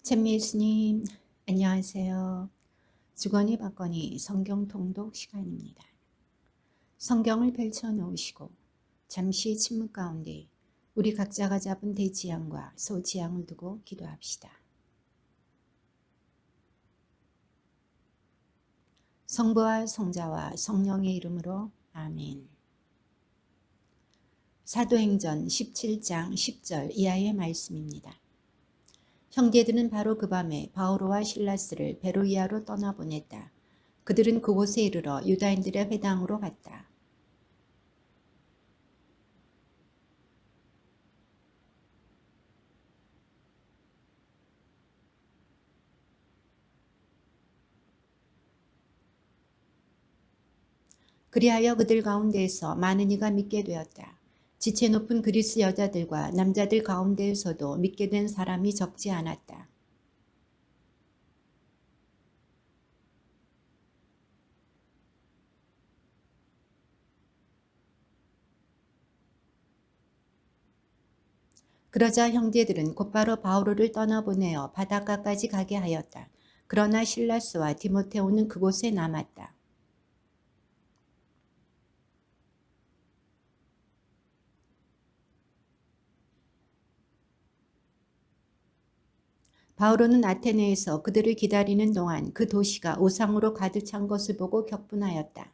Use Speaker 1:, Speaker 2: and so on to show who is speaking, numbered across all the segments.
Speaker 1: 찬미 예수님, 안녕하세요. 주거니 받거니 성경 통독 시간입니다. 성경을 펼쳐 놓으시고 잠시 침묵 가운데 우리 각자가 잡은 대지향과 소지향을 두고 기도합시다. 성부와 성자와 성령의 이름으로 아멘. 사도행전 17장 10절 이하의 말씀입니다. 형제들은 바로 그 밤에 바오로와 실라스를 베로이아로 떠나보냈다. 그들은 그곳에 이르러 유다인들의 회당으로 갔다. 그리하여 그들 가운데에서 많은 이가 믿게 되었다. 지체 높은 그리스 여자들과 남자들 가운데에서도 믿게 된 사람이 적지 않았다. 그러자 형제들은 곧바로 바오로를 떠나보내어 바닷가까지 가게 하였다. 그러나 실라스와 디모테오는 그곳에 남았다. 바오로는 아테네에서 그들을 기다리는 동안 그 도시가 우상으로 가득 찬 것을 보고 격분하였다.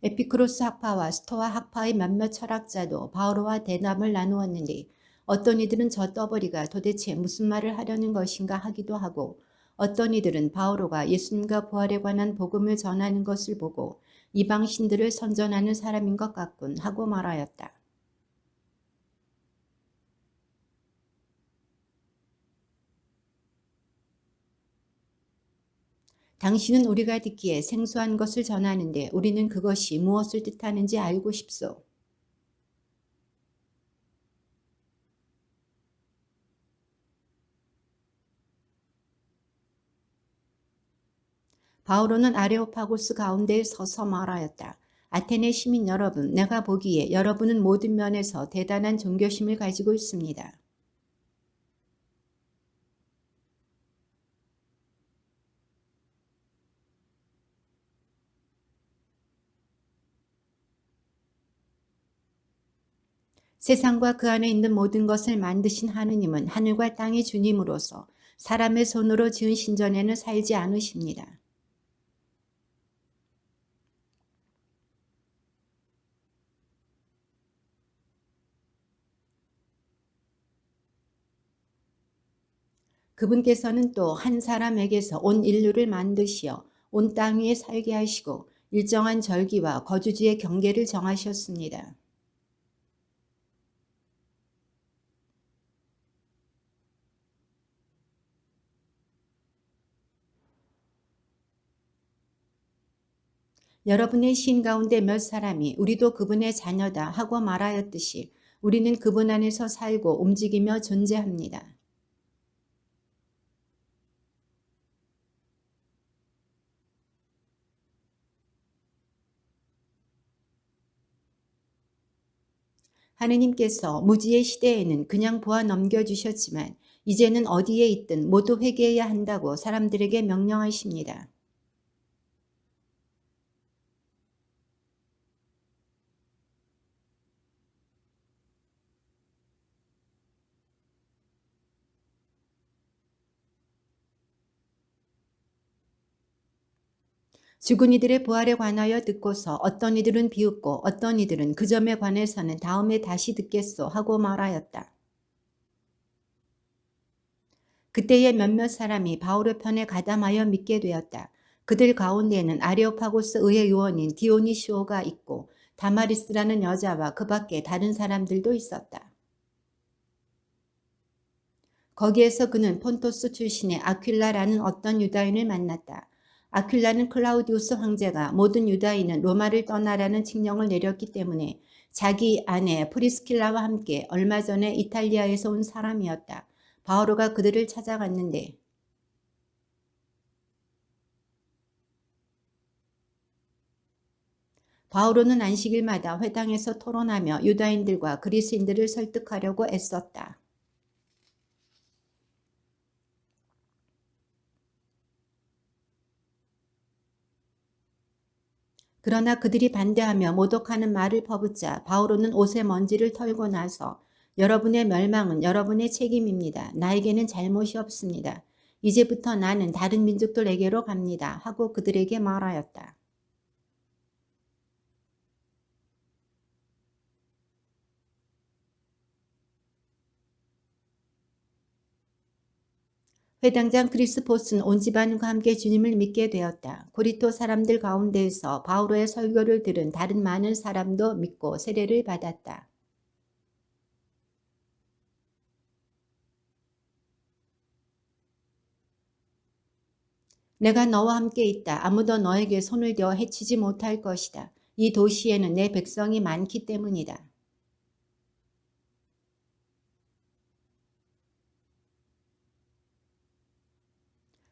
Speaker 1: 에피쿠로스 학파와 스토아 학파의 몇몇 철학자도 바오로와 대담을 나누었는데 어떤 이들은 저 떠벌이가 도대체 무슨 말을 하려는 것인가 하기도 하고 어떤 이들은 바오로가 예수님과 부활에 관한 복음을 전하는 것을 보고 이방 신들을 선전하는 사람인 것 같군 하고 말하였다. 당신은 우리가 듣기에 생소한 것을 전하는데 우리는 그것이 무엇을 뜻하는지 알고 싶소. 바오로는 아레오파고스 가운데에 서서 말하였다. 아테네 시민 여러분, 내가 보기에 여러분은 모든 면에서 대단한 종교심을 가지고 있습니다. 세상과 그 안에 있는 모든 것을 만드신 하느님은 하늘과 땅의 주님으로서 사람의 손으로 지은 신전에는 살지 않으십니다. 그분께서는 또 한 사람에게서 온 인류를 만드시어 온 땅 위에 살게 하시고 일정한 절기와 거주지의 경계를 정하셨습니다. 여러분의 신 가운데 몇 사람이 우리도 그분의 자녀다 하고 말하였듯이 우리는 그분 안에서 살고 움직이며 존재합니다. 하느님께서 무지의 시대에는 그냥 보아 넘겨주셨지만 이제는 어디에 있든 모두 회개해야 한다고 사람들에게 명령하십니다. 죽은 이들의 부활에 관하여 듣고서 어떤 이들은 비웃고 어떤 이들은 그 점에 관해서는 다음에 다시 듣겠소 하고 말하였다. 그때의 몇몇 사람이 바울의 편에 가담하여 믿게 되었다. 그들 가운데에는 아레오파고스 의회 요원인 디오니시오가 있고 다마리스라는 여자와 그 밖에 다른 사람들도 있었다. 거기에서 그는 폰토스 출신의 아퀴라라는 어떤 유다인을 만났다. 아퀴라는 클라우디우스 황제가 모든 유다인은 로마를 떠나라는 칙령을 내렸기 때문에 자기 아내 프리스킬라와 함께 얼마 전에 이탈리아에서 온 사람이었다. 바오로가 그들을 찾아갔는데 바오로는 안식일마다 회당에서 토론하며 유다인들과 그리스인들을 설득하려고 애썼다. 그러나 그들이 반대하며 모독하는 말을 퍼붓자 바오로는 옷에 먼지를 털고 나서 여러분의 멸망은 여러분의 책임입니다. 나에게는 잘못이 없습니다. 이제부터 나는 다른 민족들에게로 갑니다. 하고 그들에게 말하였다. 회당장 크리스포스는 온 집안과 함께 주님을 믿게 되었다. 고리토 사람들 가운데에서 바오로의 설교를 들은 다른 많은 사람도 믿고 세례를 받았다. 내가 너와 함께 있다. 아무도 너에게 손을 대어 해치지 못할 것이다. 이 도시에는 내 백성이 많기 때문이다.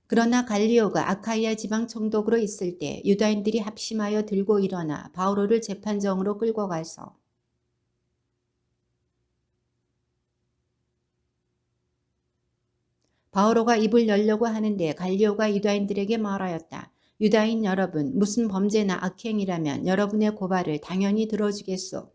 Speaker 1: 그러나 갈리오가 아카이아 지방 총독으로 있을 때 유다인들이 합심하여 들고 일어나 바오로를 재판정으로 끌고 가서 바오로가 입을 열려고 하는데 갈리오가 유다인들에게 말하였다. 유다인 여러분, 무슨 범죄나 악행이라면 여러분의 고발을 당연히 들어주겠소.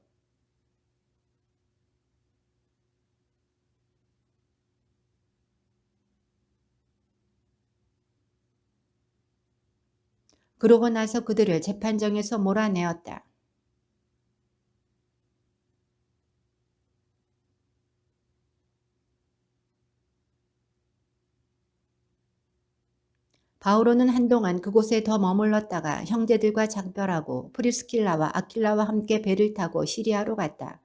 Speaker 1: 그러고 나서 그들을 재판정에서 몰아내었다. 바오로는 한동안 그곳에 더 머물렀다가 형제들과 작별하고 프리스킬라와 아킬라와 함께 배를 타고 시리아로 갔다.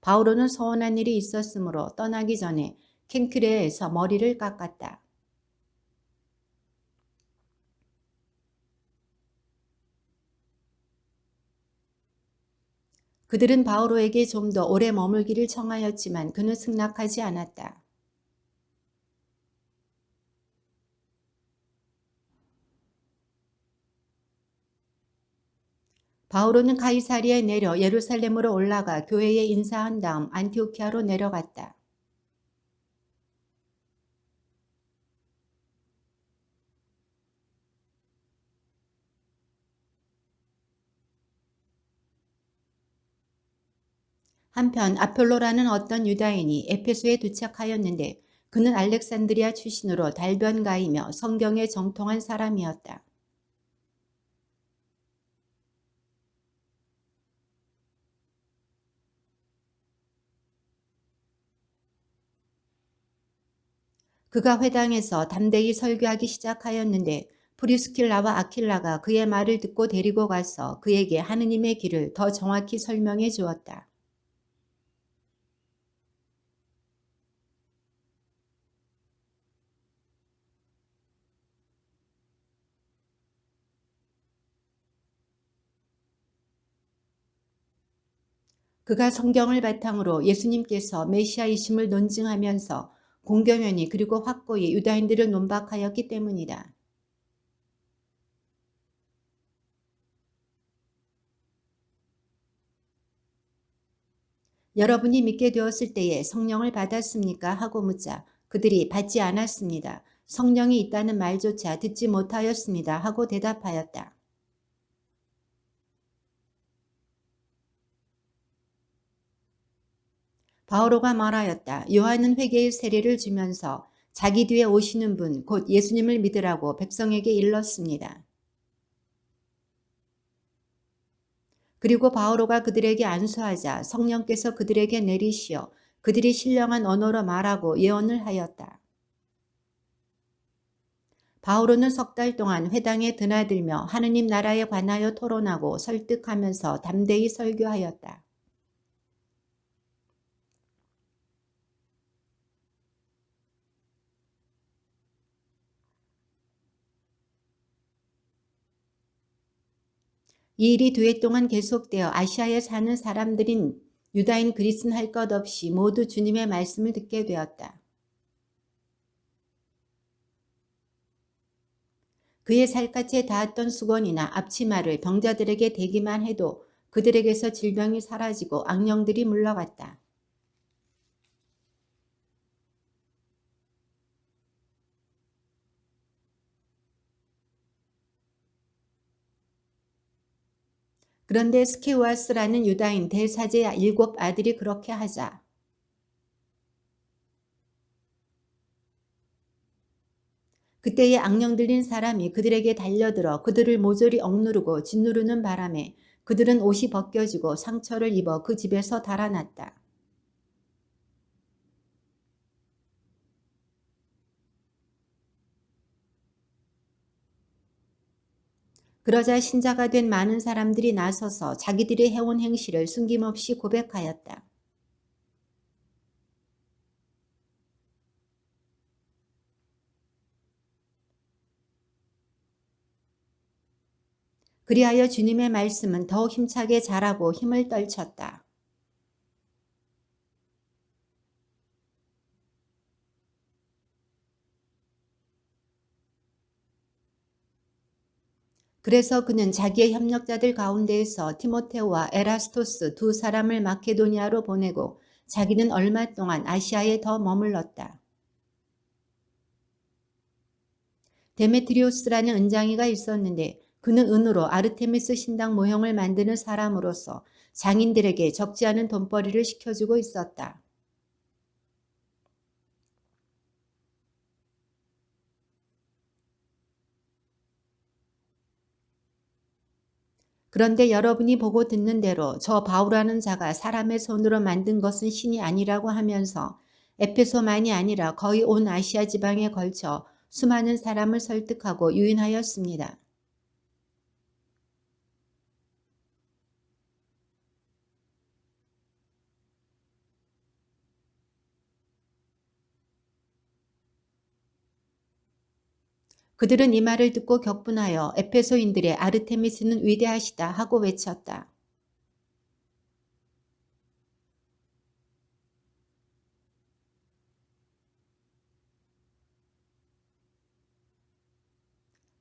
Speaker 1: 바오로는 서운한 일이 있었으므로 떠나기 전에 켄크레에서 머리를 깎았다. 그들은 바오로에게 좀 더 오래 머물기를 청하였지만 그는 승낙하지 않았다. 바오로는 가이사리에 내려 예루살렘으로 올라가 교회에 인사한 다음 안티오키아로 내려갔다. 한편 아폴로라는 어떤 유다인이 에페소에 도착하였는데 그는 알렉산드리아 출신으로 달변가이며 성경에 정통한 사람이었다. 그가 회당에서 담대히 설교하기 시작하였는데 프리스킬라와 아킬라가 그의 말을 듣고 데리고 가서 그에게 하느님의 길을 더 정확히 설명해 주었다. 그가 성경을 바탕으로 예수님께서 메시아이심을 논증하면서 공경연히 그리고 확고히 유다인들을 논박하였기 때문이다. 여러분이 믿게 되었을 때에 성령을 받았습니까? 하고 묻자 그들이 받지 않았습니다. 성령이 있다는 말조차 듣지 못하였습니다. 하고 대답하였다. 바오로가 말하였다. 요한은 회개의 세례를 주면서 자기 뒤에 오시는 분, 곧 예수님을 믿으라고 백성에게 일렀습니다. 그리고 바오로가 그들에게 안수하자 성령께서 그들에게 내리시어 그들이 신령한 언어로 말하고 예언을 하였다. 바오로는 석 달 동안 회당에 드나들며 하느님 나라에 관하여 토론하고 설득하면서 담대히 설교하였다. 이 일이 두 해 동안 계속되어 아시아에 사는 사람들인 유다인 그리스인 할 것 없이 모두 주님의 말씀을 듣게 되었다. 그의 살갗에 닿았던 수건이나 앞치마를 병자들에게 대기만 해도 그들에게서 질병이 사라지고 악령들이 물러갔다. 그런데 스케우아스라는 유다인 대사제의 7 아들이 그렇게 하자 그때에 악령 들린 사람이 그들에게 달려들어 그들을 모조리 억누르고 짓누르는 바람에 그들은 옷이 벗겨지고 상처를 입어 그 집에서 달아났다. 그러자 신자가 된 많은 사람들이 나서서 자기들이 해온 행실을 숨김없이 고백하였다. 그리하여 주님의 말씀은 더욱 힘차게 자라고 힘을 떨쳤다. 그래서 그는 자기의 협력자들 가운데에서 디모데와 에라스토스 2 사람을 마케도니아로 보내고 자기는 얼마 동안 아시아에 더 머물렀다. 데메트리오스라는 은장이가 있었는데 그는 은으로 아르테미스 신당 모형을 만드는 사람으로서 장인들에게 적지 않은 돈벌이를 시켜주고 있었다. 그런데 여러분이 보고 듣는 대로 저 바울이라는 자가 사람의 손으로 만든 것은 신이 아니라고 하면서 에페소만이 아니라 거의 온 아시아 지방에 걸쳐 수많은 사람을 설득하고 유인하였습니다. 그들은 이 말을 듣고 격분하여 에페소인들의 아르테미스는 위대하시다 하고 외쳤다.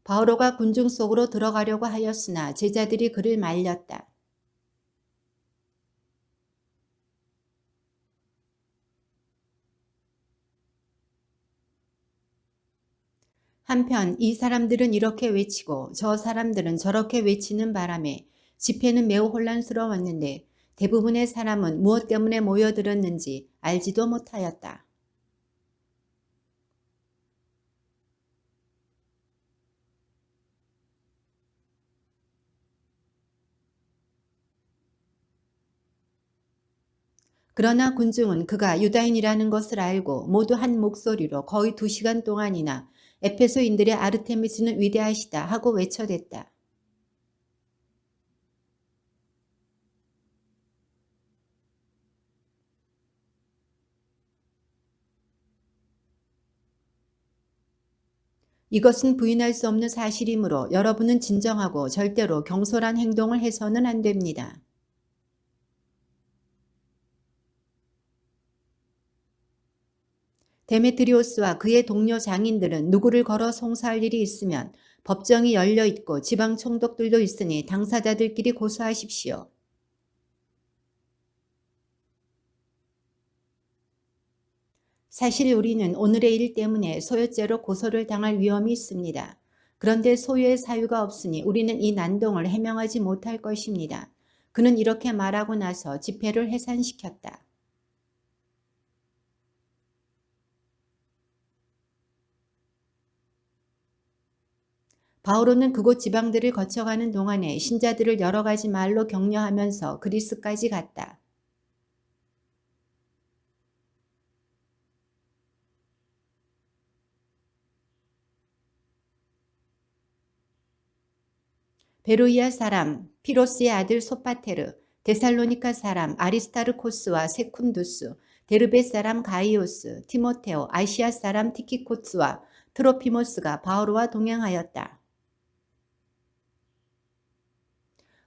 Speaker 1: 바오로가 군중 속으로 들어가려고 하였으나 제자들이 그를 말렸다. 한편 이 사람들은 이렇게 외치고 저 사람들은 저렇게 외치는 바람에 집회는 매우 혼란스러웠는데 대부분의 사람은 무엇 때문에 모여들었는지 알지도 못하였다. 그러나 군중은 그가 유다인이라는 것을 알고 모두 한 목소리로 거의 2시간 동안이나 에페소인들의 아르테미스는 위대하시다 하고 외쳐댔다. 이것은 부인할 수 없는 사실이므로 여러분은 진정하고 절대로 경솔한 행동을 해서는 안 됩니다. 데메트리오스와 그의 동료 장인들은 누구를 걸어 송사할 일이 있으면 법정이 열려 있고 지방 총독들도 있으니 당사자들끼리 고소하십시오. 사실 우리는 오늘의 일 때문에 소유죄로 고소를 당할 위험이 있습니다. 그런데 소유의 사유가 없으니 우리는 이 난동을 해명하지 못할 것입니다. 그는 이렇게 말하고 나서 집회를 해산시켰다. 바오로는 그곳 지방들을 거쳐가는 동안에 신자들을 여러 가지 말로 격려하면서 그리스까지 갔다. 베로이아 사람 피로스의 아들 소파테르, 데살로니카 사람 아리스타르코스와 세쿤두스, 데르베 사람 가이오스, 티모테오, 아시아 사람 티키코스와 트로피모스가 바오로와 동행하였다.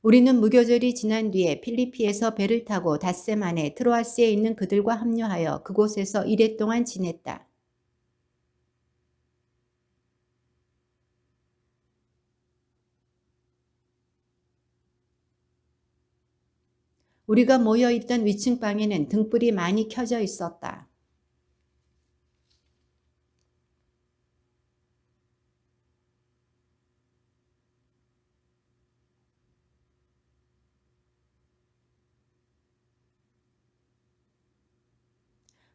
Speaker 1: 우리는 무교절이 지난 뒤에 필리피에서 배를 타고 닷새 만에 트로아스에 있는 그들과 합류하여 그곳에서 이래 동안 지냈다. 우리가 모여있던 위층 방에는 등불이 많이 켜져 있었다.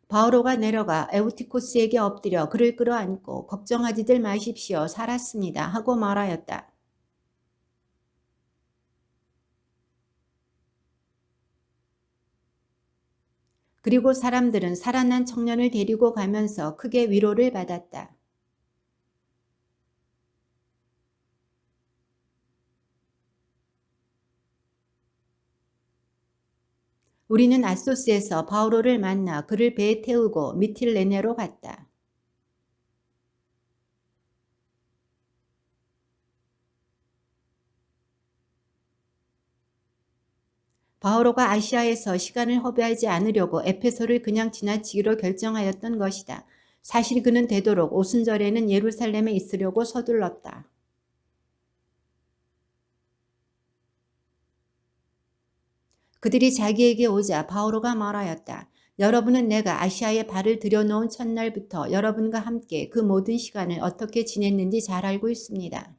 Speaker 1: 바오로가 내려가 에우티코스에게 엎드려 그를 끌어안고 걱정하지들 마십시오. 살았습니다. 하고 말하였다. 그리고 사람들은 살아난 청년을 데리고 가면서 크게 위로를 받았다. 우리는 아소스에서 바오로를 만나 그를 배에 태우고 미틸레네로 갔다. 바오로가 아시아에서 시간을 허비하지 않으려고 에페소를 그냥 지나치기로 결정하였던 것이다. 사실 그는 되도록 오순절에는 예루살렘에 있으려고 서둘렀다. 그들이 자기에게 오자 바오로가 말하였다. 여러분은 내가 아시아에 발을 들여놓은 첫날부터 여러분과 함께 그 모든 시간을 어떻게 지냈는지 잘 알고 있습니다.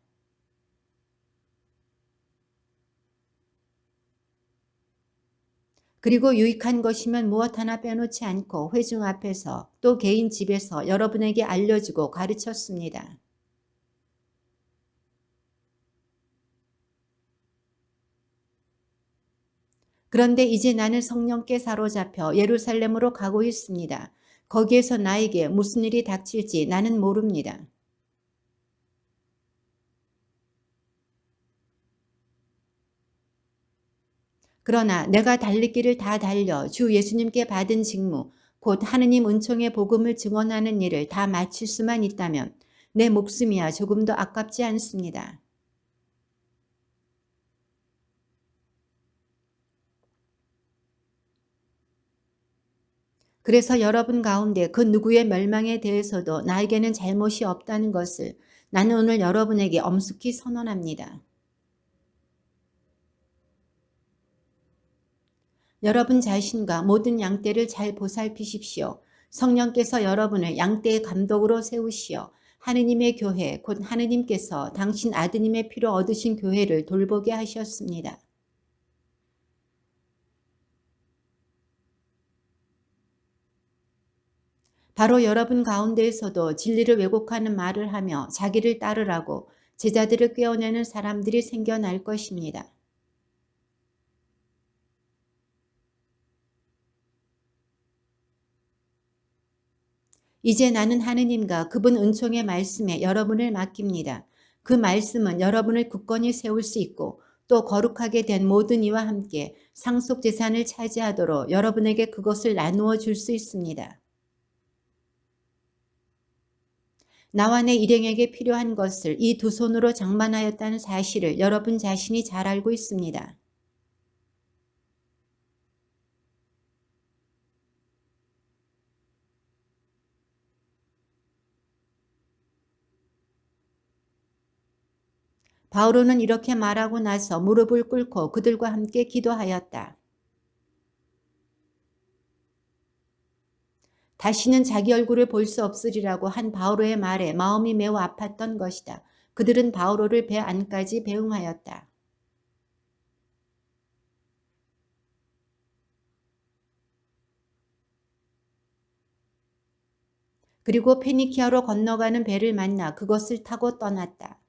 Speaker 1: 그리고 유익한 것이면 무엇 하나 빼놓지 않고 회중 앞에서 또 개인 집에서 여러분에게 알려주고 가르쳤습니다. 그런데 이제 나는 성령께 사로잡혀 예루살렘으로 가고 있습니다. 거기에서 나에게 무슨 일이 닥칠지 나는 모릅니다. 그러나 내가 달릴 길을 다 달려 주 예수님께 받은 직무, 곧 하느님 은총의 복음을 증언하는 일을 다 마칠 수만 있다면 내 목숨이야 조금도 아깝지 않습니다. 그래서 여러분 가운데 그 누구의 멸망에 대해서도 나에게는 잘못이 없다는 것을 나는 오늘 여러분에게 엄숙히 선언합니다. 여러분 자신과 모든 양떼를 잘 보살피십시오. 성령께서 여러분을 양떼의 감독으로 세우시어 하느님의 교회 곧 하느님께서 당신 아드님의 피로 얻으신 교회를 돌보게 하셨습니다. 바로 여러분 가운데에서도 진리를 왜곡하는 말을 하며 자기를 따르라고 제자들을 꿰어내는 사람들이 생겨날 것입니다. 이제 나는 하느님과 그분 은총의 말씀에 여러분을 맡깁니다. 그 말씀은 여러분을 굳건히 세울 수 있고 또 거룩하게 된 모든 이와 함께 상속 재산을 차지하도록 여러분에게 그것을 나누어 줄 수 있습니다. 나와 내 일행에게 필요한 것을 이 두 손으로 장만하였다는 사실을 여러분 자신이 잘 알고 있습니다. 바오로는 이렇게 말하고 나서 무릎을 꿇고 그들과 함께 기도하였다. 다시는 자기 얼굴을 볼 수 없으리라고 한 바오로의 말에 마음이 매우 아팠던 것이다. 그들은 바오로를 배 안까지 배웅하였다. 그리고 페니키아로 건너가는 배를 만나 그것을 타고 떠났다.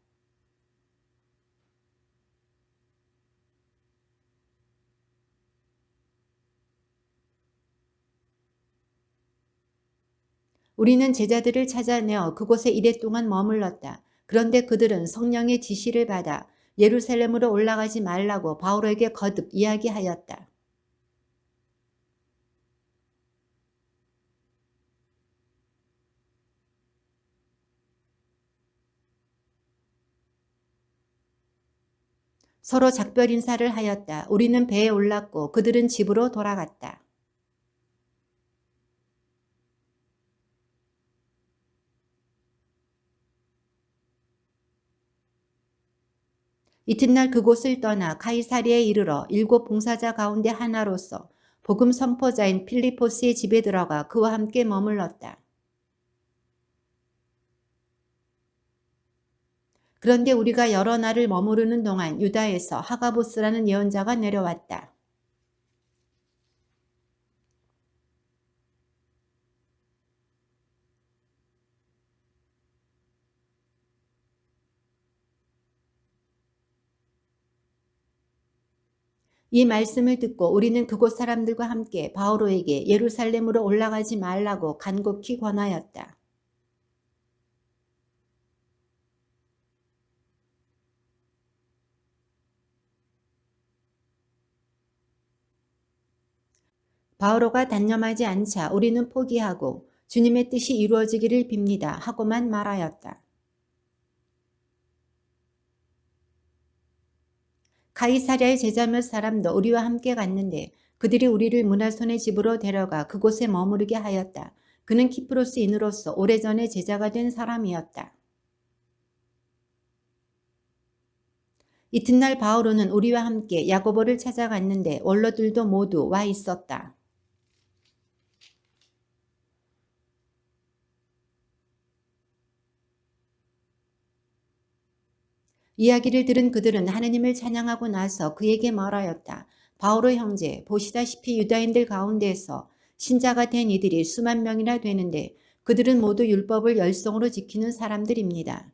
Speaker 1: 우리는 제자들을 찾아내어 그곳에 이랫 동안 머물렀다. 그런데 그들은 성령의 지시를 받아 예루살렘으로 올라가지 말라고 바오로에게 거듭 이야기하였다. 서로 작별 인사를 하였다. 우리는 배에 올랐고 그들은 집으로 돌아갔다. 이튿날 그곳을 떠나 가이사랴에 이르러 7 봉사자 가운데 하나로서 복음 선포자인 필리포스의 집에 들어가 그와 함께 머물렀다. 그런데 우리가 여러 날을 머무르는 동안 유다에서 하가보스라는 예언자가 내려왔다. 이 말씀을 듣고 우리는 그곳 사람들과 함께 바오로에게 예루살렘으로 올라가지 말라고 간곡히 권하였다. 바오로가 단념하지 않자 우리는 포기하고 주님의 뜻이 이루어지기를 빕니다 하고만 말하였다. 가이사랴의 제자 몇 사람도 우리와 함께 갔는데 그들이 우리를 문하손의 집으로 데려가 그곳에 머무르게 하였다. 그는 키프로스인으로서 오래전에 제자가 된 사람이었다. 이튿날 바오로는 우리와 함께 야고보를 찾아갔는데 원로들도 모두 와 있었다. 이야기를 들은 그들은 하느님을 찬양하고 나서 그에게 말하였다. 바오로 형제, 보시다시피 유다인들 가운데에서 신자가 된 이들이 수만 명이나 되는데 그들은 모두 율법을 열성으로 지키는 사람들입니다.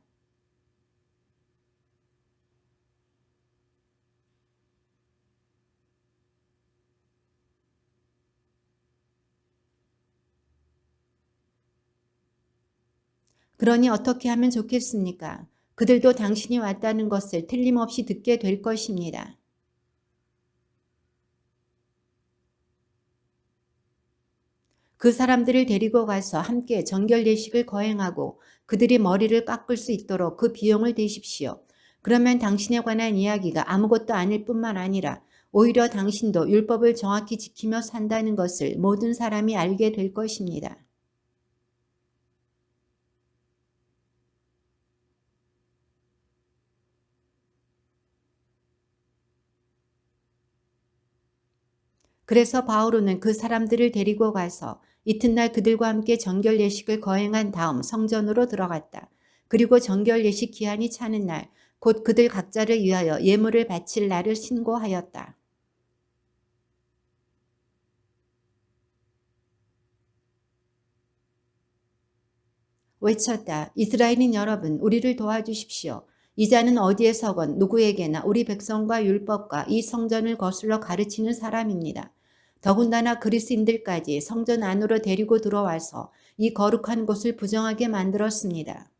Speaker 1: 그러니 어떻게 하면 좋겠습니까? 그들도 당신이 왔다는 것을 틀림없이 듣게 될 것입니다. 그 사람들을 데리고 가서 함께 정결 예식을 거행하고 그들이 머리를 깎을 수 있도록 그 비용을 대십시오. 그러면 당신에 관한 이야기가 아무것도 아닐 뿐만 아니라 오히려 당신도 율법을 정확히 지키며 산다는 것을 모든 사람이 알게 될 것입니다. 그래서 바오로는 그 사람들을 데리고 가서 이튿날 그들과 함께 정결 예식을 거행한 다음 성전으로 들어갔다. 그리고 정결 예식 기한이 차는 날, 곧 그들 각자를 위하여 예물을 바칠 날을 신고하였다. 외쳤다. 이스라엘인 여러분, 우리를 도와주십시오. 이 자는 어디에 서건 누구에게나 우리 백성과 율법과 이 성전을 거슬러 가르치는 사람입니다. 더군다나 그리스인들까지 성전 안으로 데리고 들어와서 이 거룩한 곳을 부정하게 만들었습니다.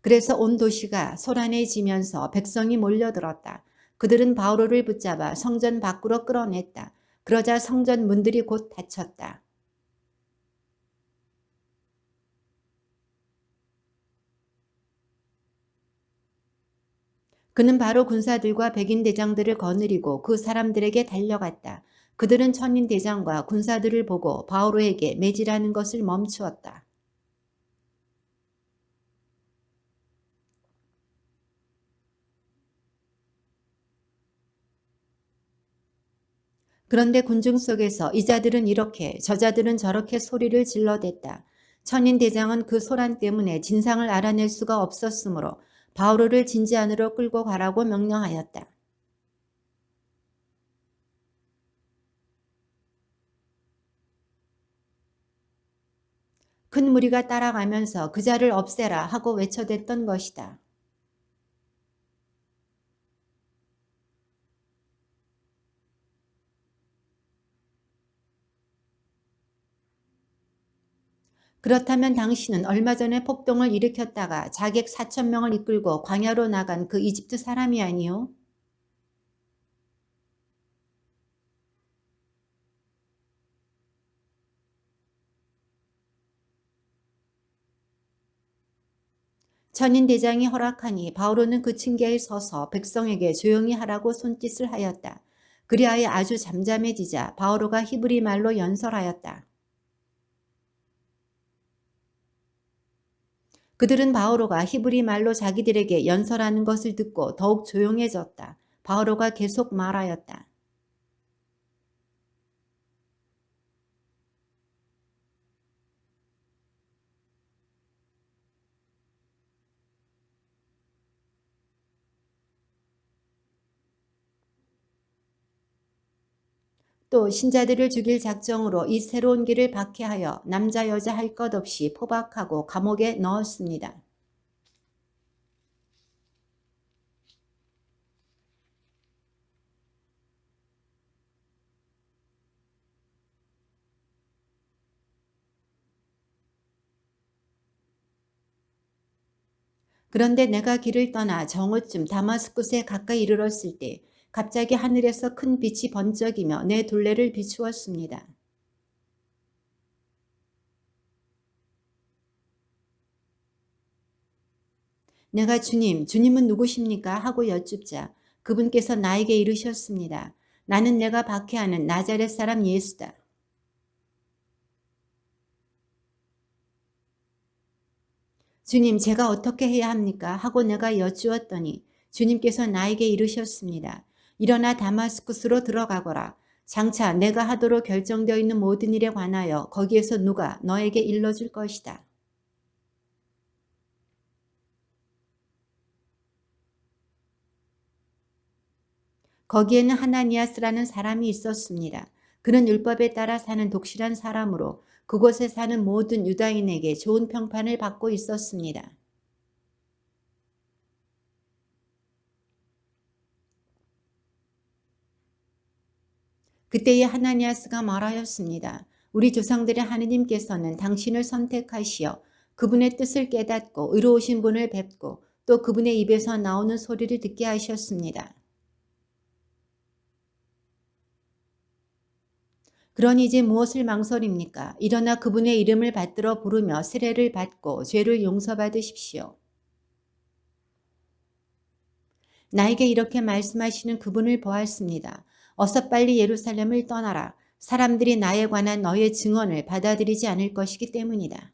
Speaker 1: 그래서 온 도시가 소란해지면서 백성이 몰려들었다. 그들은 바오로를 붙잡아 성전 밖으로 끌어냈다. 그러자 성전 문들이 곧 닫혔다. 그는 바로 군사들과 백인 대장들을 거느리고 그 사람들에게 달려갔다. 그들은 천인 대장과 군사들을 보고 바오로에게 매질하는 것을 멈추었다. 그런데 군중 속에서 이 자들은 이렇게 저자들은 저렇게 소리를 질러댔다. 천인 대장은 그 소란 때문에 진상을 알아낼 수가 없었으므로 바오로를 진지 안으로 끌고 가라고 명령하였다. 큰 무리가 따라가면서 그자를 없애라 하고 외쳐댔던 것이다. 그렇다면 당신은 얼마 전에 폭동을 일으켰다가 자객 4,000명을 이끌고 광야로 나간 그 이집트 사람이 아니요? 천인 대장이 허락하니 바오로는 그 층계에 서서 백성에게 조용히 하라고 손짓을 하였다. 그리하여 아주 잠잠해지자 바오로가 히브리 말로 연설하였다. 그들은 바오로가 히브리 말로 자기들에게 연설하는 것을 듣고 더욱 조용해졌다. 바오로가 계속 말하였다. 또 신자들을 죽일 작정으로 이 새로운 길을 박해하여 남자 여자 할 것 없이 포박하고 감옥에 넣었습니다. 그런데 내가 길을 떠나 정오쯤 다마스쿠스에 가까이 이르렀을 때 갑자기 하늘에서 큰 빛이 번쩍이며 내 둘레를 비추었습니다. 내가 주님은 누구십니까? 하고 여쭙자 그분께서 나에게 이르셨습니다. 나는 내가 박해하는 나자렛 사람 예수다. 주님, 제가 어떻게 해야 합니까? 하고 내가 여쭈었더니 주님께서 나에게 이르셨습니다. 일어나 다마스쿠스로 들어가거라. 장차 내가 하도록 결정되어 있는 모든 일에 관하여 거기에서 누가 너에게 일러줄 것이다. 거기에는 하나니아스라는 사람이 있었습니다. 그는 율법에 따라 사는 독실한 사람으로 그곳에 사는 모든 유다인에게 좋은 평판을 받고 있었습니다. 그때에 하나니아스가 말하였습니다. 우리 조상들의 하느님께서는 당신을 선택하시어 그분의 뜻을 깨닫고 의로우신 분을 뵙고 또 그분의 입에서 나오는 소리를 듣게 하셨습니다. 그러니 이제 무엇을 망설입니까? 일어나 그분의 이름을 받들어 부르며 세례를 받고 죄를 용서받으십시오. 나에게 이렇게 말씀하시는 그분을 보았습니다. 어서 빨리 예루살렘을 떠나라. 사람들이 나에 관한 너의 증언을 받아들이지 않을 것이기 때문이다.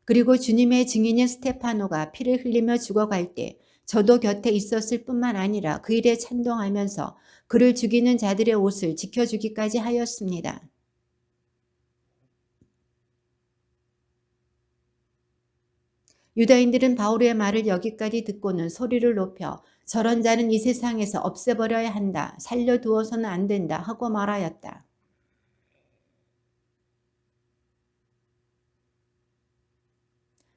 Speaker 1: 그리고 주님의 증인인 스테파노가 피를 흘리며 죽어갈 때 저도 곁에 있었을 뿐만 아니라 그 일에 찬동하면서 그를 죽이는 자들의 옷을 지켜주기까지 하였습니다. 유다인들은 바울의 말을 여기까지 듣고는 소리를 높여 저런 자는 이 세상에서 없애버려야 한다. 살려두어서는 안 된다. 하고 말하였다.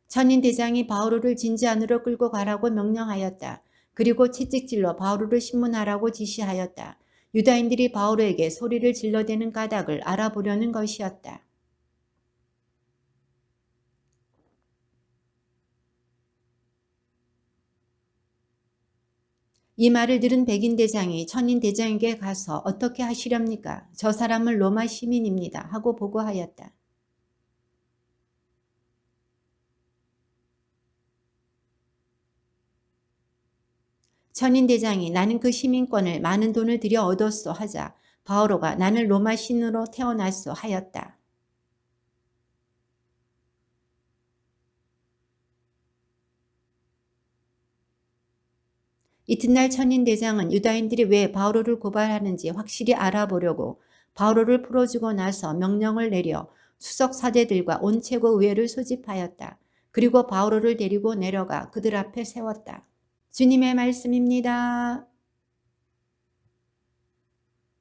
Speaker 1: 천인 대장이 바오로를 진지 안으로 끌고 가라고 명령하였다. 그리고 채찍질로 바오로를 신문하라고 지시하였다. 유다인들이 바오로에게 소리를 질러대는 까닭을 알아보려는 것이었다. 이 말을 들은 백인 대장이 천인 대장에게 가서 어떻게 하시렵니까? 저 사람은 로마 시민입니다. 하고 보고하였다. 천인 대장이 나는 그 시민권을 많은 돈을 들여 얻었소 하자 바오로가 나는 로마 신으로 태어났소 하였다. 이튿날 천인 대장은 유다인들이 왜 바오로를 고발하는지 확실히 알아보려고 바오로를 풀어주고 나서 명령을 내려 수석 사제들과 온 최고 의회를 소집하였다. 그리고 바오로를 데리고 내려가 그들 앞에 세웠다. 주님의 말씀입니다.